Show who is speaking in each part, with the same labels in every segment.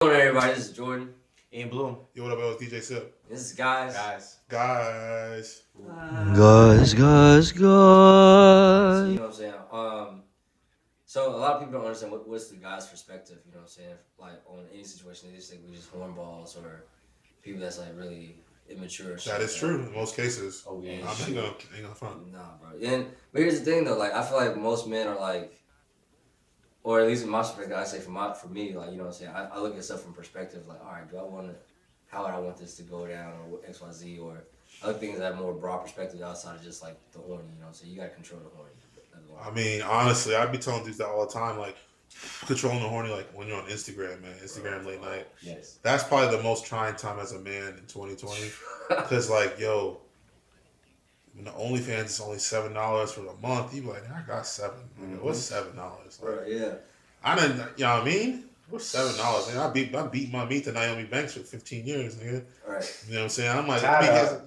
Speaker 1: Hello, everybody. This is Jordan.
Speaker 2: Ian Bloom.
Speaker 3: Yo, what up, yo? It's DJ Sip.
Speaker 1: This is Guys.
Speaker 3: Guys.
Speaker 4: Guys, guys,
Speaker 1: So,
Speaker 4: guys.
Speaker 1: you know what I'm saying? So a lot of people don't understand what's the guy's perspective. You know what I'm saying? Like on any situation, they just think we just hornballs or people that's like really immature.
Speaker 3: That is true in most cases.
Speaker 2: Oh yeah.
Speaker 3: I'm ain't gonna front.
Speaker 1: Nah, bro. But here's the thing though. Like I feel like most men are like, or at least in my perspective, I say for me, like you know what I'm saying. I look at stuff from perspective. Like, all right, do I want to? How would I want this to go down, or X, Y, Z, or other things that have more broad perspective outside of just like the horny. You know, so you gotta control the horny.
Speaker 3: I mean, honestly, I'd be telling dudes that all the time, like controlling the horny, like when you're on Instagram, man, Instagram late night.
Speaker 2: Yes.
Speaker 3: That's probably the most trying time as a man in 2020. Cause like, yo, when the OnlyFans is only $7 for the month, you be like, I got $7. Like, what's $7? Like,
Speaker 1: Right, yeah.
Speaker 3: I didn't, you know what I mean? What's $7? I beat my meat to Naomi Banks for 15 years, nigga.
Speaker 1: Right.
Speaker 3: You know what I'm saying? I'm like,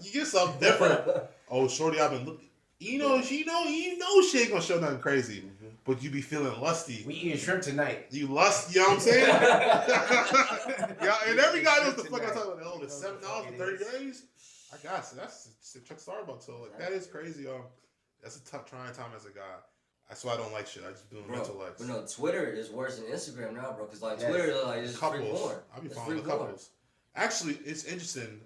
Speaker 3: you get something different. Oh, shorty, I've been looking. You know, she ain't gonna show nothing crazy, but you be feeling lusty.
Speaker 2: We eating shrimp tonight.
Speaker 3: You lust, you know what I'm saying? Yeah, and every guy knows the fuck I'm talking about. Oh, the $7 for 30 days. I got you. That's check Starbucks. So like that is crazy. That's a tough trying time as a guy. That's why I don't like shit. I just do mental legs.
Speaker 1: But no, Twitter is worse than Instagram now, bro. Cause like Twitter, like it's free porn.
Speaker 3: I be following the couples. Actually, it's interesting.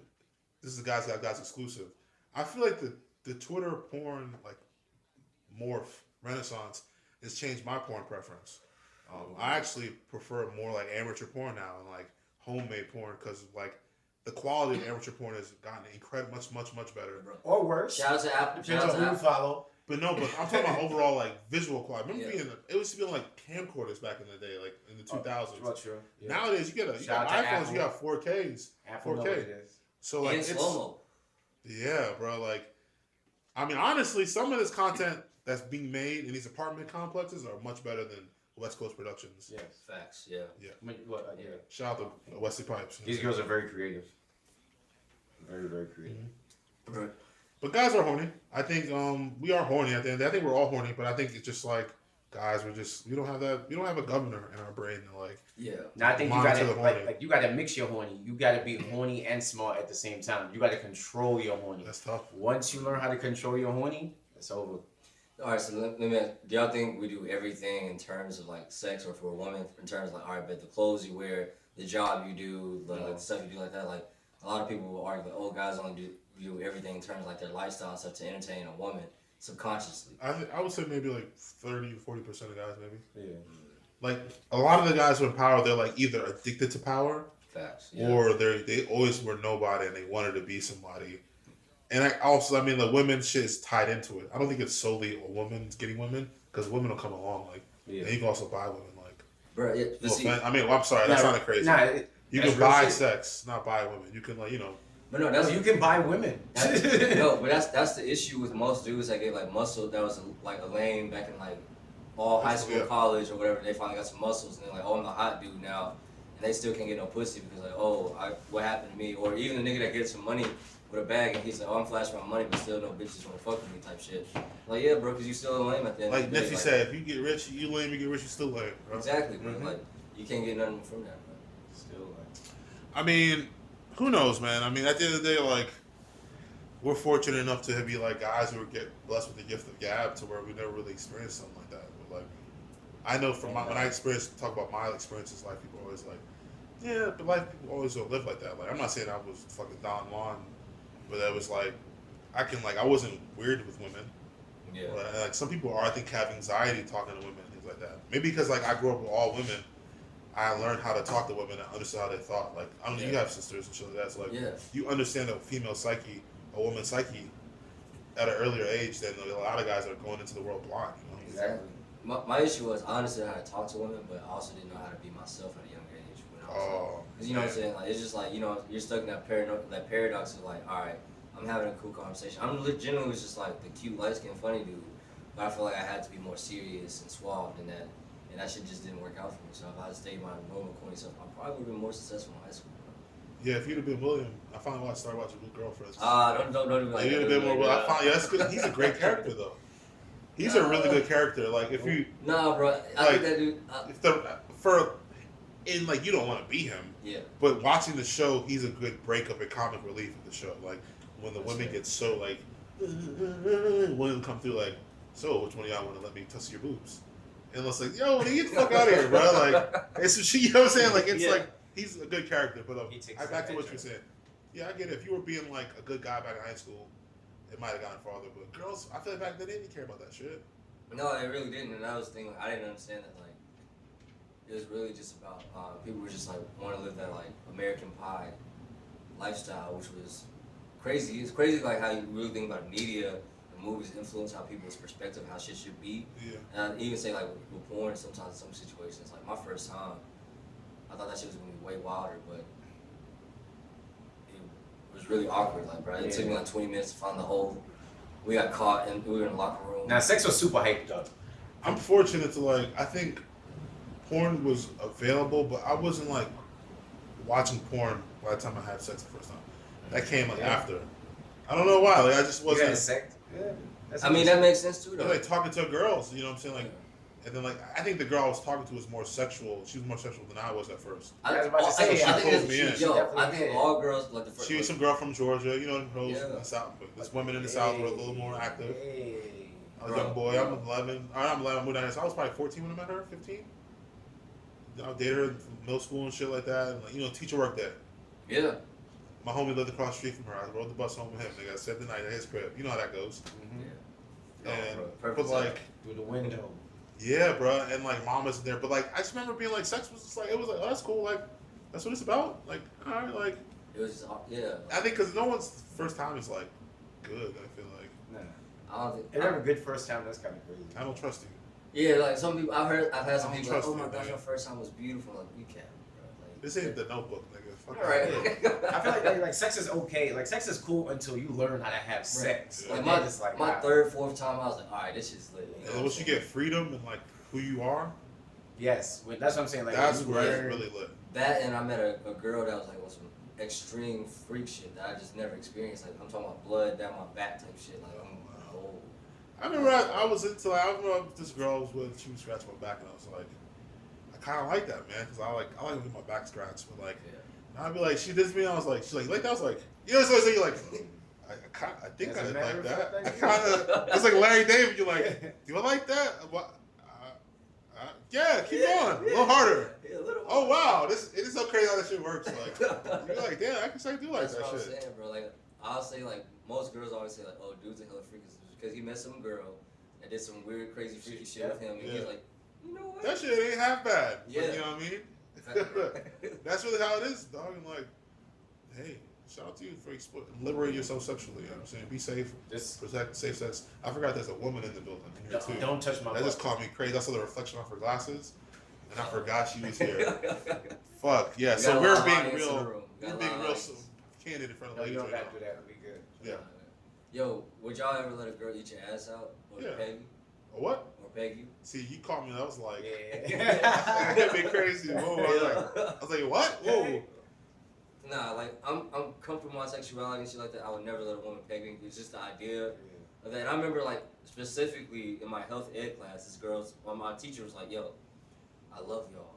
Speaker 3: This is the guys exclusive. I feel like the Twitter porn like morph renaissance has changed my porn preference. I actually prefer more like amateur porn now and like homemade porn because like the quality of amateur porn has gotten much better.
Speaker 2: Or worse.
Speaker 1: Shout out to Apple.
Speaker 2: Depends on who you follow.
Speaker 3: But no, but I'm talking about overall like visual quality. Remember it used to be like camcorders back in the day, like in the 2000s.
Speaker 2: True. Yeah.
Speaker 3: Nowadays you got iPhones,
Speaker 2: Apple.
Speaker 3: you got 4Ks,
Speaker 2: Apple
Speaker 3: 4K. So like
Speaker 1: and slow-mo.
Speaker 3: Yeah, bro. Like, I mean, honestly, some of this content that's being made in these apartment complexes are much better than West Coast Productions.
Speaker 2: Yes.
Speaker 1: Facts. Yeah.
Speaker 3: Shout out to Wesley Pipes.
Speaker 2: These girls are very creative. Very, very creative.
Speaker 1: Right.
Speaker 3: But guys are horny. I think we are horny at the end. I think we're all horny, but I think it's just like guys, we don't have a governor in our brain to like.
Speaker 1: Yeah.
Speaker 2: Now I think you gotta you gotta mix your horny. You gotta be horny and smart at the same time. You gotta control your horny.
Speaker 3: That's tough.
Speaker 2: Once you learn how to control your horny, it's over.
Speaker 1: All right, so let me ask, do y'all think we do everything in terms of like sex, or for a woman in terms of like, all right, but the clothes you wear, the job you do, like the stuff you do like that, like a lot of people will argue, like, oh, guys only do everything in terms of like their lifestyle and stuff to entertain a woman subconsciously.
Speaker 3: I would say maybe like 30 to 40% of guys, maybe.
Speaker 2: Yeah.
Speaker 3: Like a lot of the guys with power, they're like either addicted to power,
Speaker 1: Facts. Yeah.
Speaker 3: or they always were nobody and they wanted to be somebody. And I mean, the women shit is tied into it. I don't think it's solely a woman's getting women, because women will come along. Like, and you can also buy women. Like,
Speaker 1: bro,
Speaker 3: I mean, I'm sorry, that sounded crazy. You can buy sex, not buy women. You can, like, you know.
Speaker 1: But no, that's
Speaker 2: you can buy women.
Speaker 1: No, but that's the issue with most dudes that get like muscle. That was like a lane back in like all high school, college, or whatever. They finally got some muscles, and they're like, oh, I'm the hot dude now, and they still can't get no pussy because like, oh, what happened to me? Or even the nigga that gets some money with a bag and he's like, oh, I'm flashing my money, but still no bitches want to fuck with me type shit. Like, yeah, bro, because you still lame at the end
Speaker 3: like
Speaker 1: of the day.
Speaker 3: Like Nipsey said, if you get rich, you lame. You get rich, you still lame, bro.
Speaker 1: Exactly, bro. Like, you can't get nothing from that, bro.
Speaker 2: Still like.
Speaker 3: I mean, who knows, man? I mean, at the end of the day, like, we're fortunate enough to be like guys who get blessed with the gift of gab, to where we never really experienced something like that. But like, I know from when I talk about my experiences, like people always like, yeah, but life people always don't live like that. Like, I'm not saying I was fucking Don Juan, but that was like, I wasn't weird with women.
Speaker 1: Yeah.
Speaker 3: But, like some people I think have anxiety talking to women and things like that. Maybe because like I grew up with all women, I learned how to talk to women and understood how they thought. Like, I don't know, you have sisters and shit like that. So like, you understand a female psyche, a woman's psyche, at an earlier age than a lot of guys that are going into the world blind. You know?
Speaker 1: Exactly. My issue was I understood how to talk to women, but I also didn't know how to be myself at a young age. Because you know what I'm saying? Like, it's just like, you know, you're stuck in that paradox of like, all right, I'm having a cool conversation. I'm legitimately was just like the cute, light-skinned, funny dude, but I feel like I had to be more serious and suave than that, and that shit just didn't work out for me. So if I had stayed my normal corny self, I probably would have been more successful in high school.
Speaker 3: Yeah, if you'd have been William, I finally started watching Good Girlfriends.
Speaker 1: Don't do like that.
Speaker 3: You'd have been more. That's good. He's a great character though. He's a really good character. Like if you.
Speaker 1: Nah, bro. I think that dude.
Speaker 3: and like you don't want to be him.
Speaker 1: Yeah.
Speaker 3: But watching the show, he's a good breakup and comic relief of the show. Like when the
Speaker 1: That's
Speaker 3: women
Speaker 1: right.
Speaker 3: get so like, women come through like, so which one of y'all want to let me touch your boobs? And it's like, yo, get the fuck out of here, bro. Like it's you know what I'm saying? Like it's
Speaker 1: Yeah.
Speaker 3: like he's a good character. But
Speaker 2: He takes
Speaker 3: back to what
Speaker 2: advantage
Speaker 3: you're
Speaker 2: of
Speaker 3: saying. Yeah, I get it. If you were being like a good guy back in high school, it might have gone farther. But girls, I feel like back then they didn't care about that shit.
Speaker 1: No, it really didn't, and that was the thing. I didn't understand that. Like, it was really just about people were just like want to live that like American Pie lifestyle, which was crazy. It's crazy like how you really think about media and movies influence how people's perspective, how shit should be.
Speaker 3: Yeah.
Speaker 1: And I even say like with porn, sometimes in some situations, like my first time, I thought that shit was gonna be way wilder, but it was really awkward. Like, bro, it took me like 20 minutes to find the hole. We got caught and we were in the locker room.
Speaker 2: Now, sex was super hyped up.
Speaker 3: I'm fortunate to like. I think porn was available, but I wasn't like watching porn by the time I had sex the first time. That came like after. I don't know why. Like I just
Speaker 2: You had
Speaker 3: wasn't.
Speaker 2: sex? Yeah. That's
Speaker 1: I mean, that makes sense too,
Speaker 3: I
Speaker 1: though.
Speaker 3: was, like talking to girls, you know what I'm saying? Like, and then like I think the girl I was talking to was more sexual. She was more sexual than I was at first.
Speaker 2: I was about to say,
Speaker 3: she
Speaker 1: I think
Speaker 3: pulled me in.
Speaker 1: it's,
Speaker 2: She
Speaker 1: yo, I
Speaker 2: definitely
Speaker 1: think
Speaker 2: did.
Speaker 1: all girls like the first.
Speaker 3: She was some girl from Georgia, you know, them girls
Speaker 1: Yeah.
Speaker 3: in the South. But there's women in the South were a little more active.
Speaker 2: Hey.
Speaker 3: I was a young boy. I'm 11. I'm 11. I moved down here. So I was probably 14 when I met her. 15. I dated her in middle school and shit like that. And like, you know, teacher worked there.
Speaker 1: Yeah.
Speaker 3: My homie lived across the street from her. I rode the bus home with him. They got spent the night at his crib. You know how that goes.
Speaker 1: Yeah.
Speaker 3: And
Speaker 1: bro,
Speaker 3: but
Speaker 1: perfect
Speaker 3: like,
Speaker 2: Through the window.
Speaker 3: yeah, bro. And like, mom wasn't there. But like, I just remember being like, sex was just like, it was like, oh, that's cool. Like, that's what it's about. Like, all right, like,
Speaker 1: it was just, yeah.
Speaker 3: I think because no one's first time is like good. I feel like
Speaker 2: Nah.
Speaker 1: I don't think.
Speaker 2: If you have a good first time, that's kind of crazy.
Speaker 3: I don't trust you.
Speaker 1: Yeah, like some people I've had some
Speaker 3: I don't
Speaker 1: people like,
Speaker 3: trust
Speaker 1: oh my
Speaker 3: you,
Speaker 1: gosh,
Speaker 3: man.
Speaker 1: your first time was beautiful. Like, you can't, bro. Like,
Speaker 3: This ain't the Notebook, nigga. Fuck
Speaker 1: all right.
Speaker 2: I feel like sex is okay. Like sex is cool until you learn how to have sex.
Speaker 3: Yeah.
Speaker 1: Like
Speaker 2: And then
Speaker 1: my,
Speaker 2: it's like,
Speaker 1: my
Speaker 2: wow.
Speaker 1: third, fourth time, I was like, all right, this shit's lit. You know
Speaker 3: And
Speaker 1: what I'm
Speaker 3: once you
Speaker 1: saying?
Speaker 3: get freedom and like who you are,
Speaker 2: Yes, that's what I'm saying. Like
Speaker 3: that's
Speaker 2: you
Speaker 3: where it's
Speaker 2: learn-
Speaker 3: really lit.
Speaker 1: That, and I met a girl that was like on some extreme freak shit that I just never experienced. Like, I'm talking about blood down my back type shit. Like, I'm oh.
Speaker 3: I remember I was into like, I remember this girl was with, she was scratching my back and I was like, I kind of like that, man, because I like to get my back scratched, but like,
Speaker 1: Yeah.
Speaker 3: I'd be like, she did me, and I was like, she's like that, I was like, you know, so you're like, I think
Speaker 2: As a
Speaker 3: I
Speaker 2: matter
Speaker 3: like
Speaker 2: of
Speaker 3: that.
Speaker 2: fact,
Speaker 3: I
Speaker 2: I do.
Speaker 3: kind of, it's like Larry David. You're like, do I like that? What? Yeah, keep going, a little harder.
Speaker 1: Yeah, a little
Speaker 3: Oh wow, it is so crazy how that shit works. Like, you're like, damn, I can say I do like
Speaker 1: That's
Speaker 3: that
Speaker 1: what I'm
Speaker 3: shit.
Speaker 1: saying, bro. Like, I'll say, like, most girls always say, like, oh, dude's a hella freaky. Because he met some girl that did some weird, crazy, freaky shit with him. And he's
Speaker 3: Yeah.
Speaker 1: like, you know what?
Speaker 3: That shit ain't half bad.
Speaker 1: Yeah.
Speaker 3: Like, you know what I mean? That's really how it is, dog. And like, hey, shout out to you for liberating yourself sexually. You know what I'm saying? Be safe,
Speaker 2: Just
Speaker 3: protect safe sex. I forgot there's a woman in the building here too.
Speaker 2: don't touch my
Speaker 3: That just
Speaker 2: butt.
Speaker 3: caught me crazy. I saw the reflection off her glasses, and I forgot she was here. Fuck yeah.
Speaker 1: We
Speaker 3: So
Speaker 1: got a
Speaker 3: we're
Speaker 1: lot of
Speaker 3: being
Speaker 1: audience in the
Speaker 3: real.
Speaker 1: room. We
Speaker 3: We're
Speaker 1: got a
Speaker 3: being
Speaker 1: lot of
Speaker 3: real
Speaker 1: audience.
Speaker 3: candid in front of
Speaker 2: No, you
Speaker 3: ladies
Speaker 2: don't
Speaker 3: right
Speaker 2: got to do that. It'll be good.
Speaker 3: Yeah.
Speaker 1: Yo, would y'all ever let a girl eat your ass out? Or
Speaker 3: Yeah.
Speaker 1: peg you?
Speaker 3: now. What?
Speaker 1: Or peg you?
Speaker 3: See, you caught me. I was like,
Speaker 2: Yeah.
Speaker 3: that'd be crazy. Whoa, I was like, what? Whoa.
Speaker 1: Nah, like, I'm comfortable with my sexuality and shit like that. I would never let a woman peg me. It's just the idea of that. And I remember, like, specifically in my health ed class, this girl's, my teacher was like, yo, I love y'all.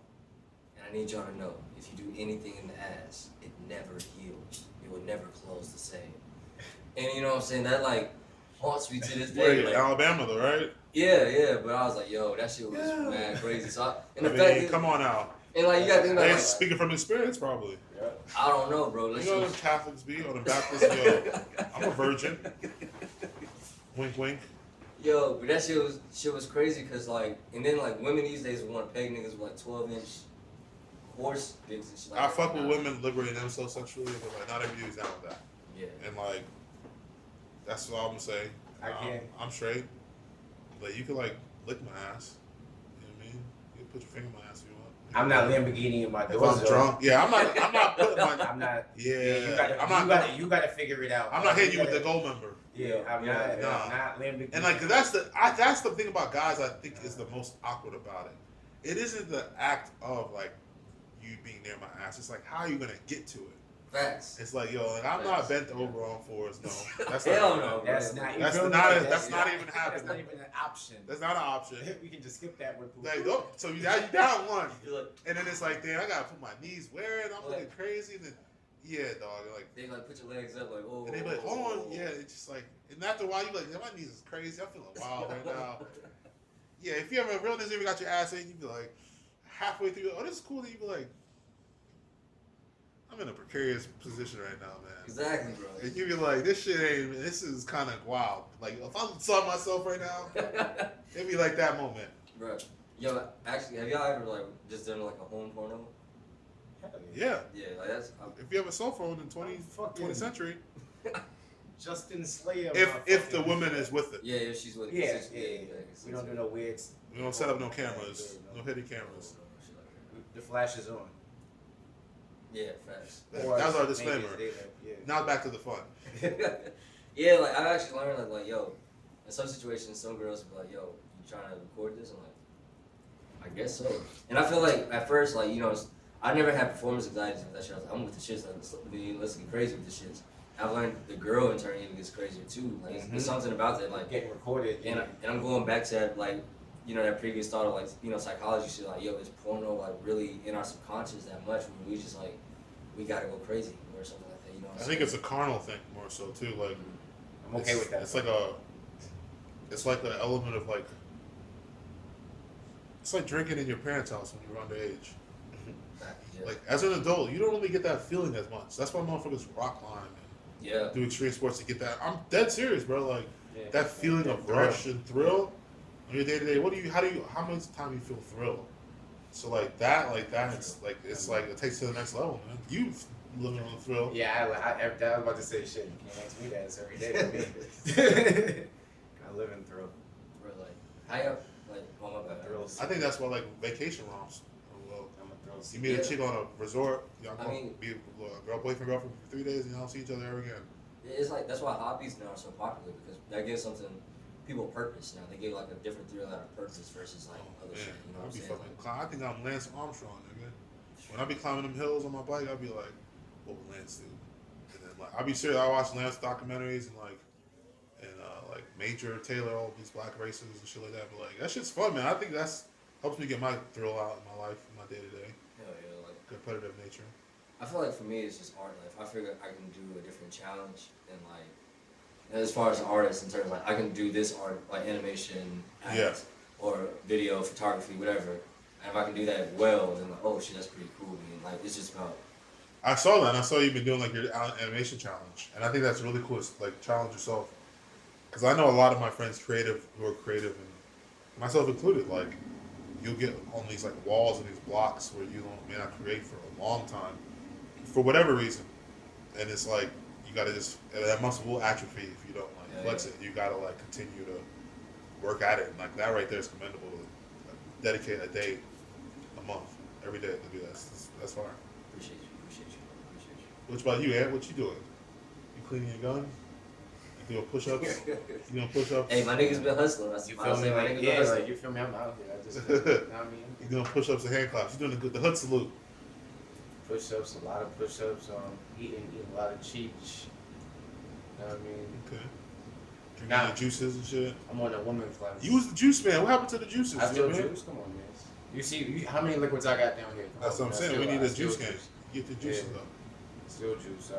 Speaker 1: And I need y'all to know, if you do anything in the ass, it never heals. It will never close the same. And you know what I'm saying? That, like, haunts me to this
Speaker 3: Where
Speaker 1: day.
Speaker 3: you?
Speaker 1: Like,
Speaker 3: Alabama though, right?
Speaker 1: yeah, but I was like, yo, that shit was mad crazy. So, and the fact
Speaker 3: I mean,
Speaker 1: is,
Speaker 3: come on now.
Speaker 1: and like, you gotta think about
Speaker 3: Hey,
Speaker 1: like,
Speaker 3: speaking from experience, probably.
Speaker 1: I don't know, bro.
Speaker 3: You
Speaker 1: Let's
Speaker 3: know them
Speaker 1: just,
Speaker 3: Catholics be or them Baptists, yo. I'm a virgin. Wink, wink.
Speaker 1: yo, but that shit was crazy because like, and then like women these days want to peg niggas with like 12-inch horse dicks and shit. Like
Speaker 3: I
Speaker 1: that.
Speaker 3: fuck with women liberating themselves sexually, but like not everybody's down with that.
Speaker 1: Yeah.
Speaker 3: And like, that's all I'm gonna say.
Speaker 2: I can't.
Speaker 3: I'm straight. Like you could like lick my ass. You know what I mean? You can put your finger in my ass if you want.
Speaker 2: I'm not Lamborghini in my
Speaker 3: If
Speaker 2: doors.
Speaker 3: I'm drunk, yeah, I'm not putting my.
Speaker 2: I'm not.
Speaker 3: Yeah,
Speaker 2: you gotta figure it out.
Speaker 3: I'm not hitting you with the gold member.
Speaker 2: Yeah, I'm
Speaker 1: Yeah,
Speaker 2: not.
Speaker 3: nah.
Speaker 2: I'm not Lamborghini.
Speaker 3: And like that's the thing about guys I think is the most awkward about it. It isn't the act of like you being near my ass. It's like how are you gonna get to it?
Speaker 1: Facts.
Speaker 3: It's like, yo, like I'm not bent over on fours. No, that's
Speaker 1: Hell
Speaker 3: not.
Speaker 1: no.
Speaker 2: That's
Speaker 1: bro.
Speaker 2: not.
Speaker 3: That's
Speaker 2: you feel
Speaker 3: not.
Speaker 2: me?
Speaker 3: That's not even
Speaker 2: That's
Speaker 3: happening.
Speaker 2: not even an option.
Speaker 3: That's not an option.
Speaker 2: We can just skip that with.
Speaker 3: Like, oh, so you down one,
Speaker 1: You're like,
Speaker 3: and then it's like, damn, I gotta put my knees where, and I'm looking
Speaker 1: Like-
Speaker 3: crazy. And then, yeah, dog, like,
Speaker 1: they like put your legs up like, oh.
Speaker 3: and they be like, hold on, yeah. It's just like, and after a while, you like, yeah, my knees is crazy. I'm feeling wild right now. Yeah, if you ever a real nigga even got your ass in, you be like, halfway through, oh, this is cool. Then you be like, I'm in a precarious position right now, man.
Speaker 1: Exactly, bro.
Speaker 3: And you be like, this shit ain't. This is kind of wild. Like, if I saw myself right now, it'd be like that moment.
Speaker 1: Bro, yo, actually, have y'all ever like just done like a home porno?
Speaker 3: Yeah.
Speaker 1: Yeah, like that's.
Speaker 3: If you have a cell phone in 20th century,
Speaker 2: Justin Slayer.
Speaker 3: if the woman is with it,
Speaker 1: Yeah, if she's with.
Speaker 2: Yeah.
Speaker 1: yeah.
Speaker 2: We don't do no weird.
Speaker 3: we don't set up no cameras, no hidden cameras.
Speaker 2: The flash is on.
Speaker 1: Yeah, facts.
Speaker 3: That
Speaker 2: Or
Speaker 3: was our
Speaker 2: maybe
Speaker 3: disclaimer.
Speaker 2: it's daylight, yeah.
Speaker 3: Now back to the fun.
Speaker 1: Yeah, like I've actually learned like yo, in some situations, some girls will be like, yo, you trying to record this? I'm like, I guess so. And I feel like at first, like you know, I never had performance anxiety with that shit. I was like, I'm with the shits. Let's get crazy with the shits. I've learned the girl in turn even gets crazier too. Like there's something about that, like
Speaker 2: Getting recorded.
Speaker 1: and I'm going back to that like. You know, that previous thought of like, you know, psychology shit, like, yo, is porno like really in our subconscious that much where we just like, we gotta go crazy or something like that, you know what
Speaker 3: I
Speaker 1: I'm
Speaker 3: think
Speaker 1: saying?
Speaker 3: it's a carnal thing more so too. Like,
Speaker 2: I'm okay with that.
Speaker 3: It's like an element of like, it's like drinking in your parents' house when you're underage.
Speaker 1: Yeah.
Speaker 3: Like as an adult, you don't really get that feeling as much. That's why motherfuckers rock climb
Speaker 1: Yeah.
Speaker 3: and do extreme sports to get that. I'm dead serious, bro. Like
Speaker 2: Yeah.
Speaker 3: that feeling of
Speaker 2: thrill.
Speaker 3: rush and thrill on your day to day. How much time you feel thrill? So like that, it's like it takes it to the next level, man. You living on the thrill.
Speaker 2: Yeah, I was about to say shit. You can't ask me that. It's every day to me. I live in thrill.
Speaker 1: Bro, like, how y'all, like, oh my bad.
Speaker 2: Thrills.
Speaker 3: I think that's why like vacation romps are well.
Speaker 2: I'm a thrill.
Speaker 3: You meet a chick on a resort, y'all
Speaker 1: I
Speaker 3: go
Speaker 1: mean-
Speaker 3: be a girlfriend for 3 days, and y'all don't see each other ever again.
Speaker 1: It's like, that's why hobbies now are so popular because that gives something, people purpose now. They give like a different thrill out of purpose versus like other
Speaker 3: Man,
Speaker 1: shit, you know
Speaker 3: I'll
Speaker 1: what
Speaker 3: be
Speaker 1: I'm saying?
Speaker 3: fucking. I think I'm Lance Armstrong, nigga. When I be climbing them hills on my bike, I'll be like, "What would Lance do?" And then like, I'll be serious. I watch Lance documentaries and like Major Taylor, all these black races and shit like that. But like, that shit's fun, man. I think that's helps me get my thrill out in my life, in my day to day
Speaker 1: Hell yeah, like,
Speaker 3: competitive nature.
Speaker 1: I feel like for me it's just art. Like, if I figure I can do a different challenge and like, as far as an artist in terms of like, I can do this art, like animation, act,
Speaker 3: Yeah.
Speaker 1: or video, photography, whatever. And if I can do that well, then like, oh shit, that's pretty cool. And like, it's just about,
Speaker 3: I saw that. And I saw you've been doing like your animation challenge, and I think that's really cool. It's like challenge yourself, because I know a lot of my friends who are creative, and myself included. Like you'll get on these like walls and these blocks where you may not create for a long time, for whatever reason, and it's like you gotta just that muscle will atrophy if you don't like flex it. You gotta like continue to work at it, and like that right there is commendable. To dedicate a day, a month, every day to do that. That's fine.
Speaker 1: appreciate you.
Speaker 3: What about you, Ed? What you doing? You cleaning your gun? You doing push-ups? You doing push-ups?
Speaker 1: Hey, my niggas been hustling. That's
Speaker 2: You
Speaker 1: why I
Speaker 2: feel
Speaker 1: say
Speaker 2: me?
Speaker 1: my
Speaker 2: Like,
Speaker 1: niggas been
Speaker 2: yeah,
Speaker 1: hustling.
Speaker 2: like you feel me? I'm out here. I just, you know what I mean?
Speaker 3: You doing push-ups and hand claps? You doing the hood salute?
Speaker 2: Push-ups, a lot of push-ups. Eating a lot of cheech. You know what I mean?
Speaker 3: Okay. Drinking
Speaker 2: Nah.
Speaker 3: your juices and shit.
Speaker 2: I'm on a woman cleanse.
Speaker 3: You was the juice man. What happened to the juices?
Speaker 2: I still
Speaker 3: you know, man?
Speaker 2: juice. Come on, man. You see how many liquids I got down here? Come
Speaker 3: That's
Speaker 2: on,
Speaker 3: what I'm
Speaker 2: man.
Speaker 3: saying. We need
Speaker 2: I
Speaker 3: a
Speaker 2: still
Speaker 3: juice can. Get the juices
Speaker 2: Yeah.
Speaker 3: up.
Speaker 2: Still juice.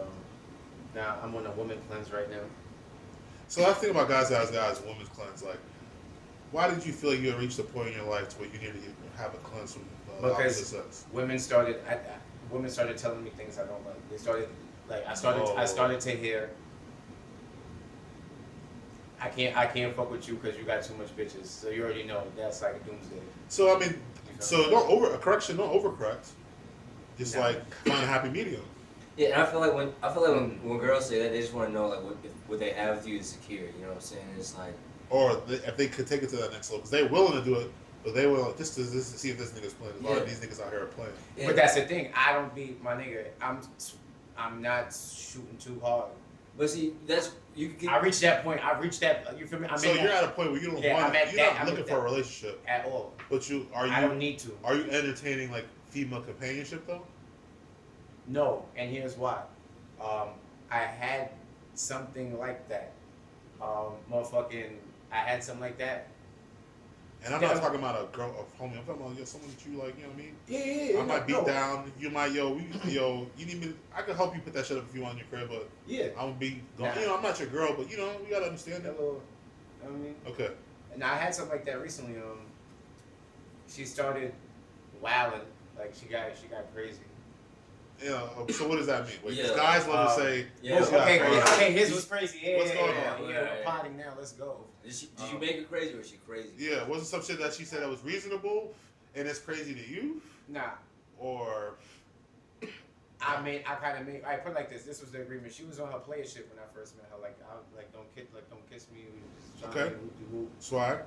Speaker 2: Now I'm on a woman cleanse right now.
Speaker 3: So I think about guys as women's cleanse. Like, why did you feel like you had reached a point in your life to where you needed to have a cleanse from the opposite
Speaker 2: Because
Speaker 3: sex?
Speaker 2: women started telling me things I don't like. They started like I started to hear I can't fuck with you because you got too much bitches. So you already know that's like a doomsday.
Speaker 3: So I mean,
Speaker 2: You
Speaker 3: so
Speaker 2: feel me?
Speaker 3: don't overcorrect. Just
Speaker 2: No.
Speaker 3: like find a happy medium.
Speaker 1: Yeah, and I feel like when girls say that, they just want to know like what they have with you is secure. You know what I'm saying? It's like,
Speaker 3: Or if they could take it to that next level, because they're willing to do it, but they will just to see if this nigga's playing. A lot of these niggas out here are playing.
Speaker 1: yeah,
Speaker 2: But that's the thing. I don't be my nigga. I'm not shooting too hard.
Speaker 1: But see, that's you can get.
Speaker 2: I reached that point. I reached that. You feel me?
Speaker 3: So you're at a point where you don't
Speaker 2: Yeah,
Speaker 3: want.
Speaker 2: I'm at
Speaker 3: You're
Speaker 2: that-
Speaker 3: not
Speaker 2: I'm
Speaker 3: looking
Speaker 2: at
Speaker 3: for a
Speaker 2: that.
Speaker 3: relationship,
Speaker 2: at all.
Speaker 3: but
Speaker 2: I don't need to.
Speaker 3: Are you entertaining like female companionship though?
Speaker 2: No, and here's why. I had something like that. I had something like that.
Speaker 3: And I'm not talking about a girl, a homie. I'm talking about someone that you like. You know what I mean?
Speaker 2: Yeah.
Speaker 3: I might be down. You might, you need me. I can help you put that shit up if you want in your crib, but
Speaker 2: Yeah.
Speaker 3: I'm gonna be going.
Speaker 2: Nah.
Speaker 3: I'm not your girl, but we gotta understand that.
Speaker 2: You know what I mean?
Speaker 3: Okay.
Speaker 2: And I had something like that recently. She started wilding, like she got crazy.
Speaker 3: Yeah. So what does that mean? Wait, 'cause
Speaker 1: Yeah.
Speaker 3: guys love to say,
Speaker 1: yeah.
Speaker 3: "Oh, she got crazy."
Speaker 2: Okay, his was crazy. Yeah,
Speaker 3: What's going on?
Speaker 2: Yeah,
Speaker 1: Right,
Speaker 2: we're
Speaker 1: right.
Speaker 2: potting now. Let's go.
Speaker 1: Did you make her crazy or is she crazy?
Speaker 3: Yeah. Was it some shit that she said that was reasonable and it's crazy to you,
Speaker 2: Nah.
Speaker 3: or?
Speaker 2: I put it like this. This was the agreement. She was on her player shit when I first met her. Don't kiss me. We just trying
Speaker 3: Okay.
Speaker 2: to whoop-de-whoop.
Speaker 3: Swag.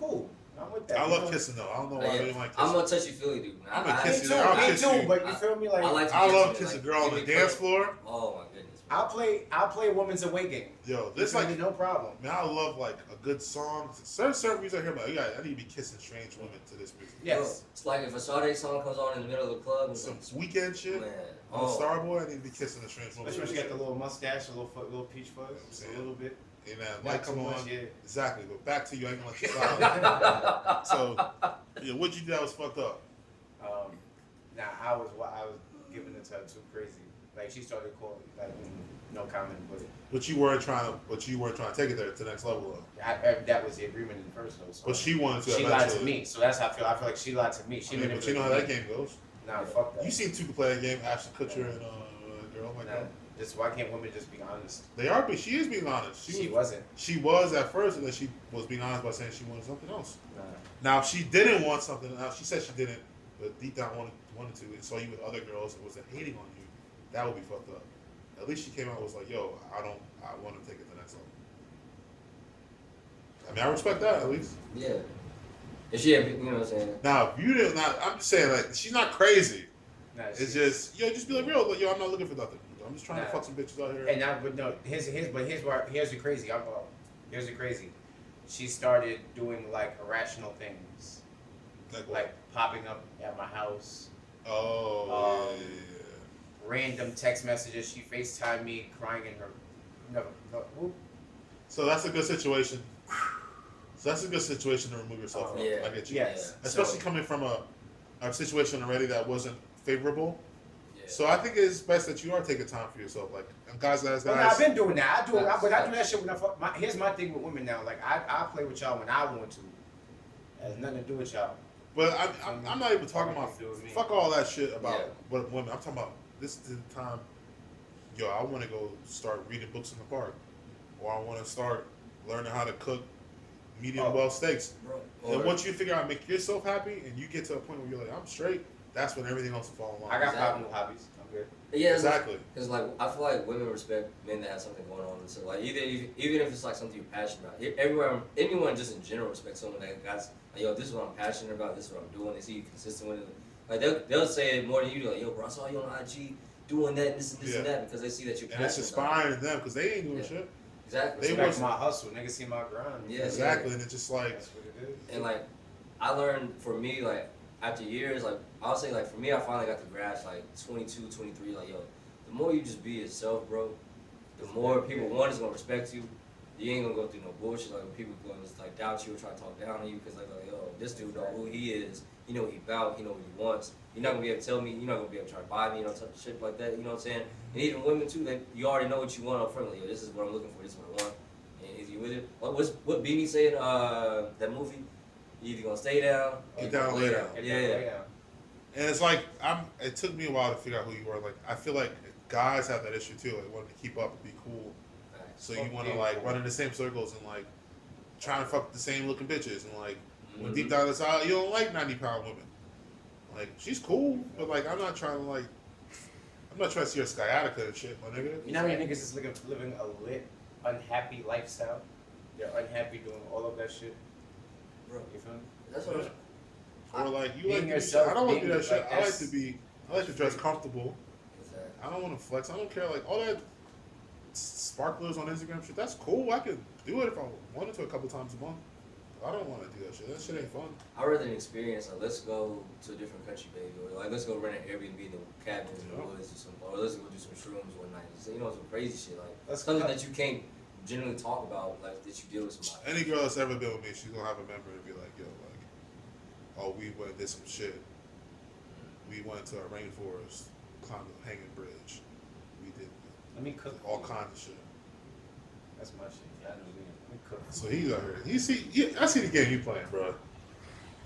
Speaker 2: Cool. I'm with that.
Speaker 3: I
Speaker 2: You
Speaker 3: love
Speaker 2: know?
Speaker 3: kissing though. I don't know why they didn't like
Speaker 1: I'm
Speaker 3: kissing.
Speaker 1: a touchy feely dude.
Speaker 3: I'm a
Speaker 1: I-
Speaker 3: kissy
Speaker 2: Me
Speaker 3: dude. I'll
Speaker 2: too. Me
Speaker 3: kiss
Speaker 2: too.
Speaker 3: you.
Speaker 2: But you feel me? Like
Speaker 1: I like to
Speaker 3: I
Speaker 1: kiss
Speaker 3: love
Speaker 1: me,
Speaker 3: kissing a
Speaker 1: like,
Speaker 3: girl on
Speaker 1: give
Speaker 3: the
Speaker 1: me
Speaker 3: dance
Speaker 1: credit.
Speaker 3: floor.
Speaker 1: Oh my goodness.
Speaker 2: I'll play women's away game.
Speaker 3: Yo,
Speaker 2: This
Speaker 3: this like
Speaker 2: no problem.
Speaker 3: man, I love like a good song. Certain music I hear about. I need to be kissing strange women to this music.
Speaker 2: Yes.
Speaker 1: Bro, it's like if a Sade song comes on in the middle of the club, it's
Speaker 3: Some
Speaker 1: like,
Speaker 3: weekend shit.
Speaker 1: man,
Speaker 3: On Starboy, I need to be kissing a strange woman.
Speaker 2: Especially when she got the little mustache, a little peach fuzz, just a little bit.
Speaker 3: And that
Speaker 2: Not
Speaker 3: light
Speaker 2: too
Speaker 3: come
Speaker 2: much,
Speaker 3: on.
Speaker 2: yeah.
Speaker 3: Exactly. But back to you. I ain't gonna let you slide. So, yeah, what'd you do that was fucked up?
Speaker 2: I was giving it to her too crazy. Like she started calling, no comment, but
Speaker 3: But you weren't trying to take it there to the next level though.
Speaker 2: that was the agreement in the first though. So
Speaker 3: But she wanted to.
Speaker 2: she lied to
Speaker 3: eventually.
Speaker 2: me, so that's how I feel. I feel like she lied to me.
Speaker 3: But you know how that game goes.
Speaker 2: Nah, fuck that.
Speaker 3: You seen Tuka play that game, Ashton Kutcher and girl like
Speaker 2: Nah,
Speaker 3: that.
Speaker 2: just why can't women just be honest?
Speaker 3: They are, but she is being honest.
Speaker 2: She wasn't.
Speaker 3: She was at first, and then she was being honest by saying she wanted something else.
Speaker 2: Nah.
Speaker 3: Now, if she didn't want something else, she said she didn't, but deep down wanted to, and saw you with other girls and was hating on you, that would be fucked up. At least she came out and was like, yo, I want to take it to the next level. I mean, I respect that, at least.
Speaker 1: yeah. If she had, you know what I'm saying?
Speaker 3: Now, if you didn't, I'm just saying, like, she's not crazy.
Speaker 2: Nah,
Speaker 3: It's just, just be like, real, like, yo, I'm not looking for nothing. I'm just trying to
Speaker 2: Nah.
Speaker 3: fuck some bitches out here.
Speaker 2: And here's the crazy. Here's the crazy. She started doing like irrational things,
Speaker 3: Like, what?
Speaker 2: like popping up at my house,
Speaker 3: Oh, yeah.
Speaker 2: random text messages. She FaceTimed me crying in her. Whoop.
Speaker 3: So that's a good situation. So that's a good situation to remove yourself from.
Speaker 1: Yeah.
Speaker 3: I get you.
Speaker 2: Yes.
Speaker 3: Especially coming from a situation already that wasn't favorable.
Speaker 1: Yeah.
Speaker 3: So I think it's best that you are taking time for yourself. Like, and guys,
Speaker 2: Well, I've been doing that. But I do that shit when I fuck. Here's my thing with women now. Like I play with y'all when I want to. It has nothing to do with y'all.
Speaker 3: But I'm not even talking about
Speaker 2: Do with me.
Speaker 3: fuck all that shit about
Speaker 1: Yeah.
Speaker 3: what women. I'm talking about this is the time. Yo, I want to go start reading books in the park, or I want to start learning how to cook medium well steaks.
Speaker 1: Bro,
Speaker 3: And once you figure out make yourself happy, and you get to a point where you're like, I'm straight. That's when everything else will fall in line.
Speaker 2: I got
Speaker 1: Exactly.
Speaker 2: problem with hobbies. I'm good.
Speaker 1: Yeah,
Speaker 3: Exactly.
Speaker 1: Because like I feel like women respect men that have something going on. So like even if it's like something you're passionate about, anyone just in general respects someone that got like, yo, this is what I'm passionate about. This is what I'm doing. They see you consistent with it. Like they'll say it more than you do. Like, yo, bro, I saw you on IG doing that, this and this and that, because they see that you're
Speaker 3: And
Speaker 1: passionate.
Speaker 3: it's
Speaker 1: about it.
Speaker 3: inspiring them because they ain't doing
Speaker 1: Yeah.
Speaker 3: shit.
Speaker 1: Exactly.
Speaker 3: They
Speaker 1: So,
Speaker 2: Back
Speaker 3: was-
Speaker 2: to my hustle. Niggas see my grind.
Speaker 1: Yeah.
Speaker 3: Exactly, and it's just like
Speaker 2: That's what it is.
Speaker 1: and like I learned for me, like after years, like I'll say like for me, I finally got the grasp like 22, 23, like yo, the more you just be yourself, bro, the more people is gonna respect you. You ain't gonna go through no bullshit like when people gonna just like doubt you or try to talk down on you because like yo, this dude know who he is, he know what he about, he know what he wants. You're not gonna be able to tell me, you're not gonna be able to try to buy me, you know, type of shit like that. You know what I'm saying? And even women too, like you already know what you want up front. Like, yo, this is what I'm looking for. This is what I want. And is you with it? What Beanie said? That movie. You either gonna stay down, or
Speaker 3: Get
Speaker 1: you
Speaker 3: down,
Speaker 1: gonna
Speaker 3: lay
Speaker 1: lay
Speaker 3: down.
Speaker 1: down.
Speaker 2: Get
Speaker 1: Yeah,
Speaker 2: that
Speaker 1: yeah.
Speaker 2: way down.
Speaker 3: and it's like it took me a while to figure out who you were. Like I feel like guys have that issue too, like wanting to keep up and be cool. So you want to like run in the same circles and like try and fuck the same looking bitches and like when deep down inside you don't like 90-pound women. Like she's cool, but like I'm not trying to see her sciatica and shit, my nigga.
Speaker 2: You know how many niggas is living a lit, unhappy lifestyle? They're unhappy doing all of that shit.
Speaker 1: Bro,
Speaker 2: You feel me?
Speaker 1: that's what.
Speaker 3: Or like you
Speaker 2: Being
Speaker 3: like to
Speaker 2: yourself,
Speaker 3: I don't want to do
Speaker 2: being
Speaker 3: that shit.
Speaker 2: like
Speaker 3: I like
Speaker 2: that's-
Speaker 3: I like to dress comfortable.
Speaker 1: Exactly.
Speaker 3: I don't want to flex. I don't care. Like all that sparklers on Instagram shit. That's cool. I could do it if I wanted to a couple times a month. I don't want to do that shit. That shit ain't fun.
Speaker 1: I'd rather an experience like let's go to a different country, baby, or like let's go rent an Airbnb in the cabins in the
Speaker 3: Yeah.
Speaker 1: woods or something, or let's go do some shrooms one night. So, some crazy shit like
Speaker 2: That's
Speaker 1: something
Speaker 2: cut.
Speaker 1: that you can't generally talk about, like that you deal with somebody.
Speaker 3: Any girl that's ever been with me, she's gonna have a memory and be like, yo, like, oh, we went and did some shit. We went to a rainforest, climbed a hanging bridge. We did
Speaker 2: Let me cook.
Speaker 3: all kinds of shit.
Speaker 2: That's my shit. Yeah, I know me. Let me cook.
Speaker 3: So he's out here. I see the game you playing, bro.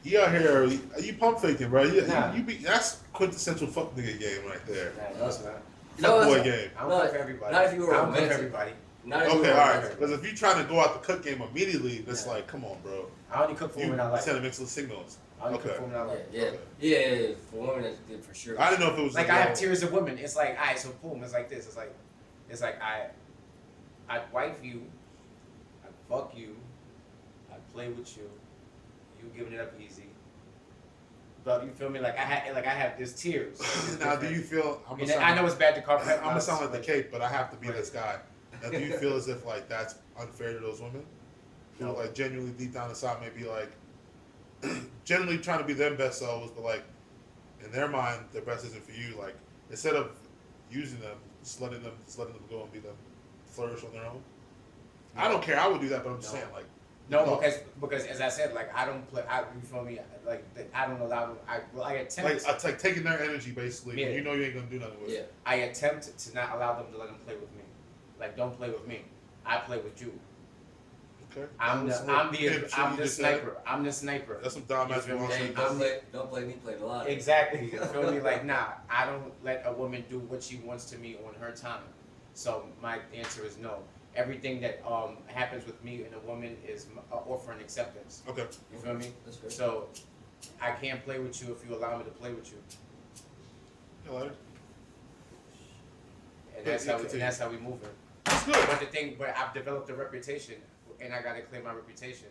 Speaker 3: You out here, you pump faking, bro.
Speaker 2: Nah.
Speaker 3: That's quintessential fuck nigga game right there.
Speaker 2: Nah, no, it's not.
Speaker 3: Fuck boy
Speaker 1: it's-
Speaker 3: game.
Speaker 2: I don't
Speaker 1: No,
Speaker 2: cook for everybody.
Speaker 1: not if you were
Speaker 2: I don't cook for
Speaker 1: romantic.
Speaker 2: everybody.
Speaker 1: Not if you
Speaker 3: Okay,
Speaker 1: were
Speaker 3: all right.
Speaker 1: romantic.
Speaker 3: Because if you're trying to go out the cook game immediately, that's
Speaker 2: Yeah.
Speaker 3: like, come on, bro.
Speaker 2: I only cook for
Speaker 3: You
Speaker 2: women I like.
Speaker 3: send mixed signals.
Speaker 2: I only cook
Speaker 3: Okay.
Speaker 2: for women I like.
Speaker 1: Yeah,
Speaker 3: Okay.
Speaker 1: yeah. For women, that's good for sure.
Speaker 3: I didn't know if it was
Speaker 2: Like
Speaker 3: a
Speaker 2: I
Speaker 3: girl.
Speaker 2: have tiers of women. It's like, alright, so boom, it's like this. It's like I'd wife you, I'd fuck you, I'd play with you, you giving it up easy. But you feel me? Like I have there's tiers.
Speaker 3: Now, do you feel?
Speaker 2: And I know it's bad to call.
Speaker 3: I'm gonna sound like the cape, but I have to be this guy. Now, do you feel as if like that's unfair to those women who
Speaker 2: No.
Speaker 3: like genuinely deep down inside maybe like generally trying to be their best selves, but like in their mind their best isn't for you. Like instead of using them, just letting them go and be them, flourish on their own. I don't care. I would do that, but I'm just
Speaker 2: No.
Speaker 3: saying like
Speaker 2: No, because as I said, like I don't play. You feel me? Like I don't allow. I attempt.
Speaker 3: it's like taking their energy basically.
Speaker 2: Yeah.
Speaker 3: When you know you ain't gonna do nothing with
Speaker 1: Yeah.
Speaker 3: it.
Speaker 2: I attempt to not allow them to let them play with me. Like don't play with me. I play with you.
Speaker 3: Okay.
Speaker 2: I'm
Speaker 3: That's
Speaker 2: the
Speaker 3: what pimp shit
Speaker 2: I'm
Speaker 3: you
Speaker 2: the
Speaker 3: just said.
Speaker 2: sniper. I'm the sniper.
Speaker 3: That's some dumb ass
Speaker 2: You feel me?
Speaker 1: Hey, don't play me, play the lot.
Speaker 2: Exactly. You feel me? Like nah, I don't let a woman do what she wants to me on her time. So my answer is no. Everything that happens with me and a woman is offering acceptance.
Speaker 3: Okay.
Speaker 2: You feel me?
Speaker 1: That's fair.
Speaker 2: So I can't play with you if you allow me to play with you.
Speaker 3: Yeah, later.
Speaker 2: And
Speaker 3: Yeah,
Speaker 2: that's
Speaker 3: yeah,
Speaker 2: how we,
Speaker 3: continue.
Speaker 2: and that's how we moving.
Speaker 3: That's good.
Speaker 2: But I've developed a reputation, and I gotta clear my reputation.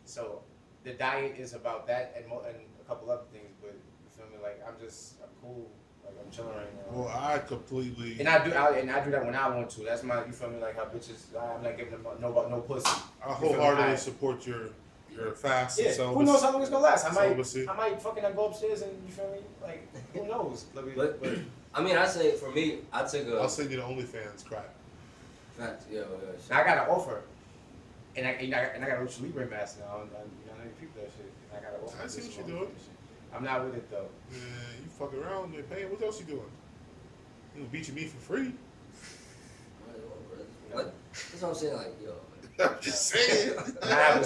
Speaker 2: So the diet is about that and a couple other things. But you feel me? Like I'm cool. Like I'm chilling right now.
Speaker 3: Well, I completely.
Speaker 2: And I do that when I want to. That's my, you feel me? Like how bitches, I'm not giving them no pussy.
Speaker 3: I
Speaker 2: You feel me?
Speaker 3: wholeheartedly support your fast
Speaker 2: Yeah,
Speaker 3: and celibacy.
Speaker 2: who knows how long it's gonna last?
Speaker 3: Celibacy.
Speaker 2: I might fucking go upstairs and you feel me? Like who knows?
Speaker 1: But I mean, I say for me, I took
Speaker 3: I'll
Speaker 1: a
Speaker 3: send you the OnlyFans crap.
Speaker 1: fact.
Speaker 2: I got an offer, and I got a Lucha Libre mask now. And I need people that shit. And I got an offer.
Speaker 3: I see
Speaker 2: this
Speaker 3: what you're
Speaker 2: month.
Speaker 3: doing.
Speaker 2: I'm not with it though.
Speaker 3: Man, you fuck around, they're paying. What else you doing? You gonna beat your meat for free?
Speaker 1: What? That's what I'm saying. Like, yo.
Speaker 3: I'm just saying.
Speaker 2: And I have a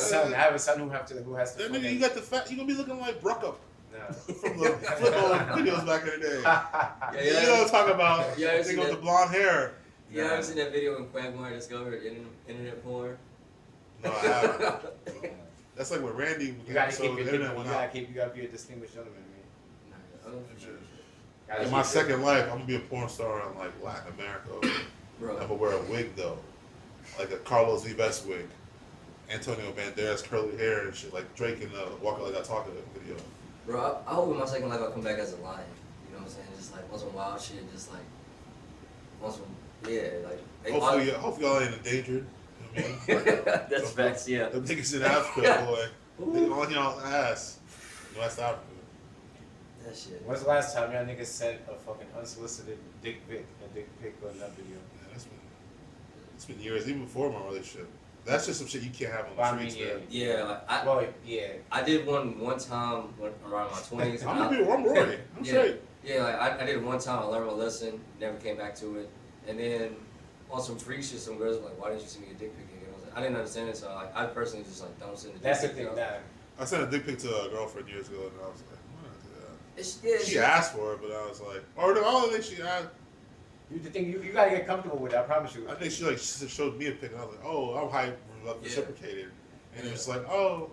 Speaker 2: son. who has to.
Speaker 3: That nigga, you got the fat. You gonna be looking like Bruckup
Speaker 2: Nah.
Speaker 3: from the flip-over videos back in the day.
Speaker 1: Yeah,
Speaker 3: You know what I'm talking about?
Speaker 1: Yeah, I
Speaker 3: They
Speaker 1: seen
Speaker 3: go with
Speaker 1: that.
Speaker 3: the blonde hair.
Speaker 1: You ever seen that video when Quagmire discovered internet porn?
Speaker 3: No, I haven't. That's like when Randy.
Speaker 2: You gotta
Speaker 3: so
Speaker 2: keep
Speaker 3: the
Speaker 2: your
Speaker 3: internet went out.
Speaker 2: you gotta be a distinguished gentleman, man.
Speaker 1: I don't for sure.
Speaker 2: Gotta
Speaker 3: In my
Speaker 2: keep
Speaker 3: second life, I'm gonna be a porn star in like Latin America. I'm
Speaker 1: Bro,
Speaker 3: gonna wear a wig though, like a Carlos Vives wig, Antonio Banderas curly hair and shit, like Drake in the Walker Like I Talk video.
Speaker 1: bro, I hope in my second life I come back as a lion. You know what I'm saying? Just like on some wild shit, just like on some
Speaker 3: Hopefully y'all ain't endangered. You know what I mean?
Speaker 1: That's facts, yeah.
Speaker 3: The niggas in Africa, boy, they on y'all ass. West Africa.
Speaker 1: That shit.
Speaker 2: When's the last time y'all niggas sent a fucking unsolicited dick pic on that video?
Speaker 3: Yeah, it's been years, even before my relationship. That's just some shit you can't have on the
Speaker 2: Well, I mean,
Speaker 3: streets,
Speaker 2: yeah.
Speaker 3: man.
Speaker 1: Yeah, like
Speaker 2: Well, yeah.
Speaker 1: I did one time when, around my 20s.
Speaker 3: I'm Rory. I'm
Speaker 1: Yeah.
Speaker 3: straight.
Speaker 1: Yeah, like I did it one time. I learned my lesson. Never came back to it. And then on some freak shit, some girls were like, "Why didn't you send me a dick pic?" And I was like, I didn't understand it, so like I personally just like don't send a dick
Speaker 2: That's the
Speaker 1: pic.
Speaker 2: thing.
Speaker 1: you know?
Speaker 2: Nah.
Speaker 3: I sent a dick pic to a girlfriend years ago, and I was like, why not do that? She
Speaker 1: Yeah,
Speaker 3: asked for it, but I was like, or the only thing she asked,
Speaker 2: You gotta get comfortable with it. I promise you.
Speaker 3: I think she like showed me a pic, and I was like, oh, I'm hyped, reciprocated, and it
Speaker 1: Yeah.
Speaker 3: was like, oh,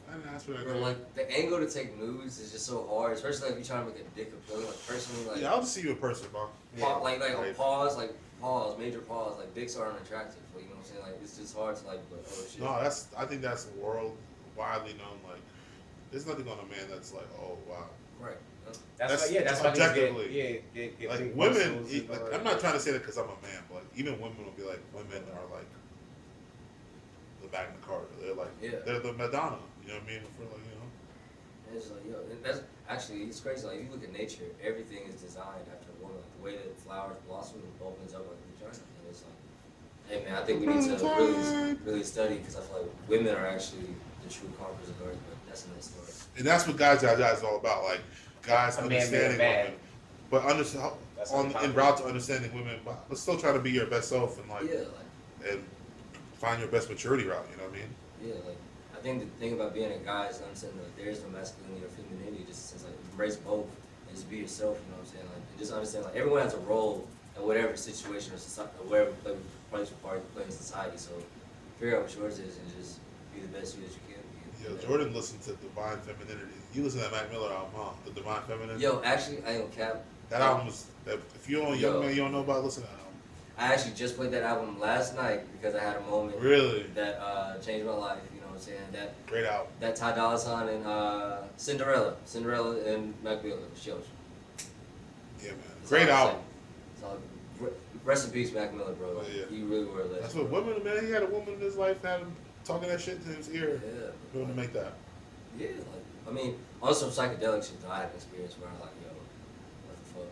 Speaker 3: I didn't ask for that.
Speaker 1: Bro, like the angle to take nudes is just so hard, especially if you're trying to make a dick appealing. Like personally, like
Speaker 3: Yeah, I'll just see you in person, bro.
Speaker 1: like
Speaker 3: Right.
Speaker 1: pause, major pause. Like dicks are unattractive. Like, you know what I'm saying? Like it's just hard to like, but, oh shit.
Speaker 3: No, I think that's world widely known. Like, there's nothing on a man that's like, oh wow.
Speaker 1: Right.
Speaker 2: That's
Speaker 3: That's
Speaker 2: why
Speaker 3: objectively.
Speaker 2: get
Speaker 3: Like
Speaker 2: big
Speaker 3: women,
Speaker 2: muscles and all
Speaker 3: like,
Speaker 2: that.
Speaker 3: I'm not trying to say that because I'm a man, but like, even women will be like, women are like the Magna Carta. They're like,
Speaker 1: Yeah.
Speaker 3: they're the Madonna. You know what I mean? For like,
Speaker 1: And it's like, yo, and that's actually it's crazy. Like if you look at nature, everything is designed after a woman. Like the way that flowers blossom and opens up like a vagina. And it's like, hey man, I think we need to really study because I feel like women are actually the true conquerors of Earth, but that's another story.
Speaker 3: And that's what Guys is all about. Like guys
Speaker 2: A man
Speaker 3: understanding
Speaker 2: being a man.
Speaker 3: women, but
Speaker 2: That's
Speaker 3: en route to understanding women, but still trying to be your best self and like,
Speaker 1: Yeah, like
Speaker 3: and find your best maturity route. You know what I mean?
Speaker 1: yeah, like I think the thing about being a guy is understanding that there is no masculinity or femininity. Just since like embrace both and just be yourself. You know what I'm saying? Like and just understand like everyone has a role in whatever situation or society, or wherever place or part you play in society. So figure out what yours is and just be the best you that you can be.
Speaker 3: Yo, Jordan listened to Divine Femininity. You listen to that Mac Miller album, huh? The Divine Feminine.
Speaker 1: Yo, actually, I ain't cap.
Speaker 3: That album was. If you don't, young
Speaker 1: Yo.
Speaker 3: man, you don't know about, listen to that album.
Speaker 1: I actually just played that album last night because I had a moment
Speaker 3: Really?
Speaker 1: that changed my life. You know what I'm saying?
Speaker 3: Great album.
Speaker 1: That Ty Dolla $ign and Cinderella and Mac Miller shows.
Speaker 3: Yeah, man.
Speaker 1: That's
Speaker 3: Great
Speaker 1: all I'm
Speaker 3: album.
Speaker 1: saying. That's all. Rest in peace, Mac Miller, bro. Like,
Speaker 3: Yeah.
Speaker 1: You really were a legend.
Speaker 3: That's what
Speaker 1: bro.
Speaker 3: women, man. He had a woman in his life that had him talking that shit to his ear.
Speaker 1: Yeah.
Speaker 3: For him to make that.
Speaker 1: Yeah, like I mean, on some psychedelic shit though, I had an experience where I was like, yo, what the fuck?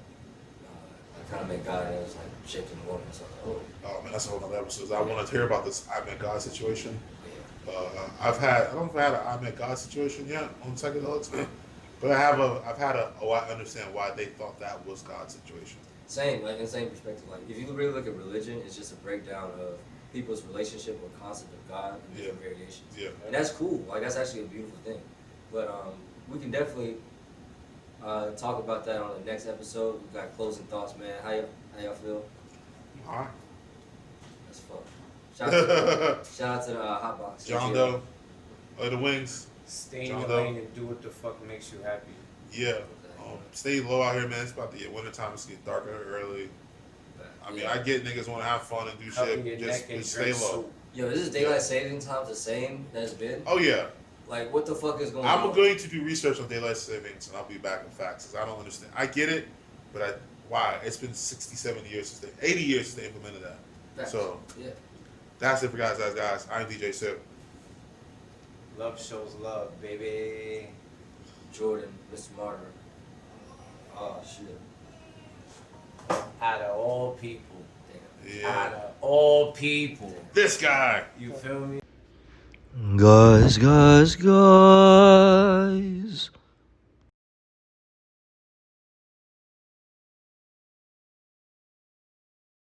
Speaker 1: I kind of met God and it was like shaking the woman. So I was like,
Speaker 3: Oh man, that's a whole nother episode. I want to hear about this I Met God situation.
Speaker 1: oh, yeah.
Speaker 3: I don't know if I had an I Met God situation yet on psychedelics, but I've had I understand why they thought that was God's situation.
Speaker 1: Same, like in the same perspective. Like if you really look at religion, it's just a breakdown of people's relationship or concept of God and different variations.
Speaker 3: Yeah.
Speaker 1: And that's cool. Like that's actually a beautiful thing. But we can definitely talk about that on the next episode. We got closing thoughts, man. How y'all feel?
Speaker 3: All right.
Speaker 1: That's fun. Shout out to the Hotbox.
Speaker 3: John Doe, the Wings.
Speaker 2: Stay in
Speaker 3: John
Speaker 2: your
Speaker 3: Doe.
Speaker 2: lane and do what the fuck makes you happy.
Speaker 3: Yeah. Stay low out here, man. It's about to get wintertime. It's getting darker early. I mean, I get niggas want to have fun and do
Speaker 2: Cover
Speaker 3: shit.
Speaker 2: your
Speaker 3: Just
Speaker 2: neck and
Speaker 3: stay
Speaker 2: drink
Speaker 3: low.
Speaker 2: soup.
Speaker 1: Yo, is this daylight saving time the same that it's been?
Speaker 3: Oh yeah.
Speaker 1: Like, what the fuck is going on?
Speaker 3: I'm going to do research on daylight savings, and I'll be back with facts. Cause I don't understand. I get it, but why? It's been 67 years since 80 years since they implemented that.
Speaker 1: Facts.
Speaker 3: So
Speaker 1: Yeah.
Speaker 3: that's it for guys. I'm DJ Sip.
Speaker 2: Love shows love, baby.
Speaker 1: Jordan, Mr. Martyr. Oh, shit.
Speaker 2: Out of all people.
Speaker 1: Damn.
Speaker 2: Out
Speaker 3: Yeah.
Speaker 2: of all people.
Speaker 3: This guy.
Speaker 2: You feel me?
Speaker 4: Guys.